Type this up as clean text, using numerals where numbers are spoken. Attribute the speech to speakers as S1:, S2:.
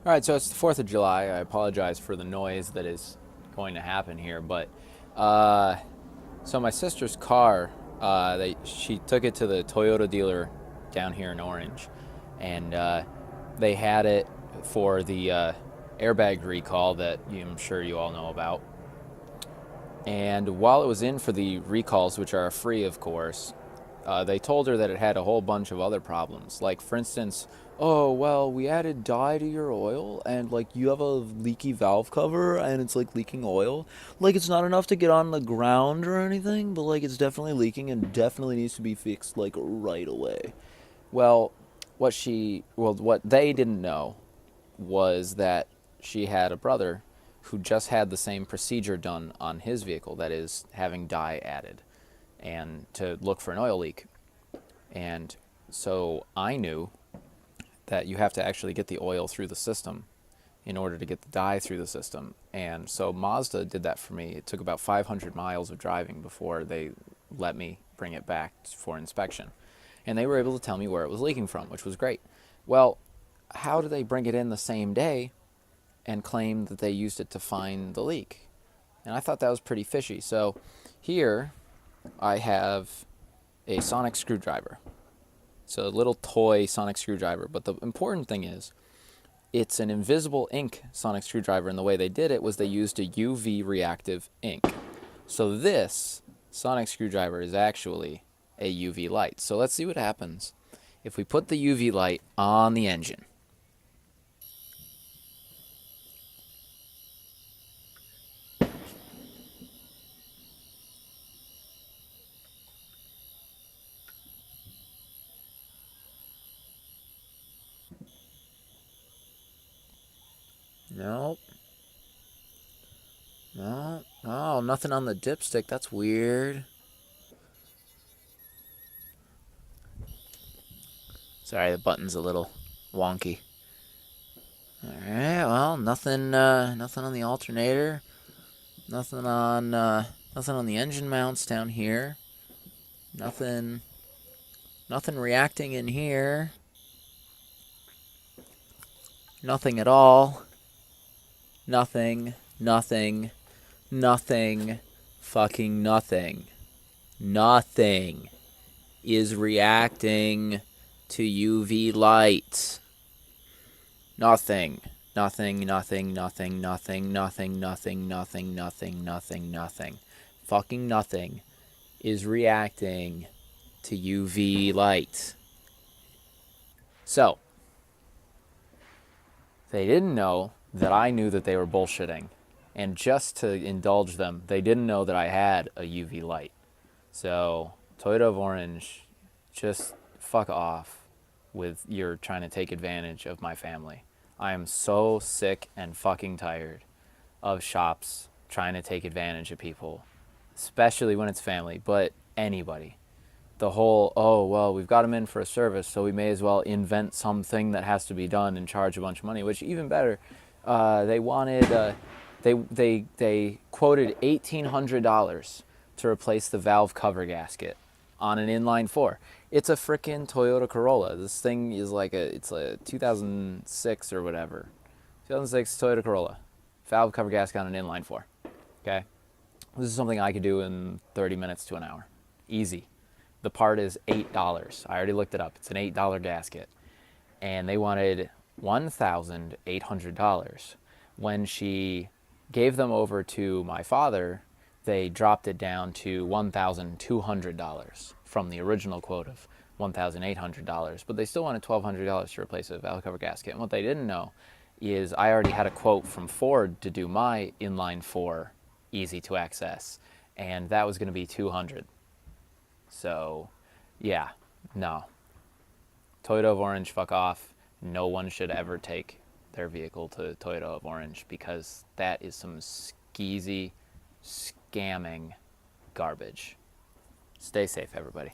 S1: All right, so it's the 4th of July. I apologize for the noise that is going to happen here, but uh, so my sister's car, she took it to the Toyota dealer down here in Orange, and they had it for the airbag recall that I'm sure you all know about. And while it was in for the recalls, which are free, of course, they told her that it had a whole bunch of other problems. Like, for instance, oh, well, we added dye to your oil, and like you have a leaky valve cover, and it's like leaking oil. Like, it's not enough to get on the ground or anything, but like it's definitely leaking and definitely needs to be fixed like right away. Well, what they didn't know was that she had a brother who just had the same procedure done on his vehicle, that is, having dye added, and to look for an oil leak. And so I knew that you have to actually get the oil through the system in order to get the dye through the system. And so Mazda did that for me. It took about 500 miles of driving before they let me bring it back for inspection. And they were able to tell me where it was leaking from, which was great. Well, how do they bring it in the same day and claim that they used it to find the leak? And I thought that was pretty fishy. So here I have a sonic screwdriver. It's a little toy sonic screwdriver. But the important thing is, it's an invisible ink sonic screwdriver, and the way they did it was they used a UV reactive ink. So this sonic screwdriver is actually a UV light. So let's see what happens if we put the UV light on the engine. Nope. No. Oh, nothing on the dipstick. That's weird. Sorry, the button's a little wonky. Alright, well, nothing on the alternator. Nothing on the engine mounts down here. Nothing reacting in here. Nothing at all. Nothing. Fucking nothing. Nothing is reacting to UV light. Nothing. Nothing. Fucking nothing is reacting to UV light. So, they didn't know that I knew that they were bullshitting. And just to indulge them, they didn't know that I had a UV light. So, Toyota of Orange, just fuck off with your trying to take advantage of my family. I am so sick and fucking tired of shops trying to take advantage of people, especially when it's family, but anybody. The whole, oh, well, we've got them in for a service, so we may as well invent something that has to be done and charge a bunch of money, which even better, they wanted, they quoted $1,800 to replace the valve cover gasket on an inline four. It's a frickin' Toyota Corolla. This thing is like it's a 2006 or whatever. 2006 Toyota Corolla. Valve cover gasket on an inline four. Okay? This is something I could do in 30 minutes to an hour. Easy. The part is $8. I already looked it up. It's an $8 gasket. And they wanted $1,800. When she gave them over to my father, they dropped it down to $1,200 from the original quote of $1,800. But they still wanted $1,200 to replace a valve cover gasket. And what they didn't know is I already had a quote from Ford to do my inline four easy to access, and that was going to be $200. So, yeah, no. Toyota of Orange, fuck off. No one should ever take their vehicle to Toyota of Orange because that is some skeezy, scamming garbage. Stay safe, everybody.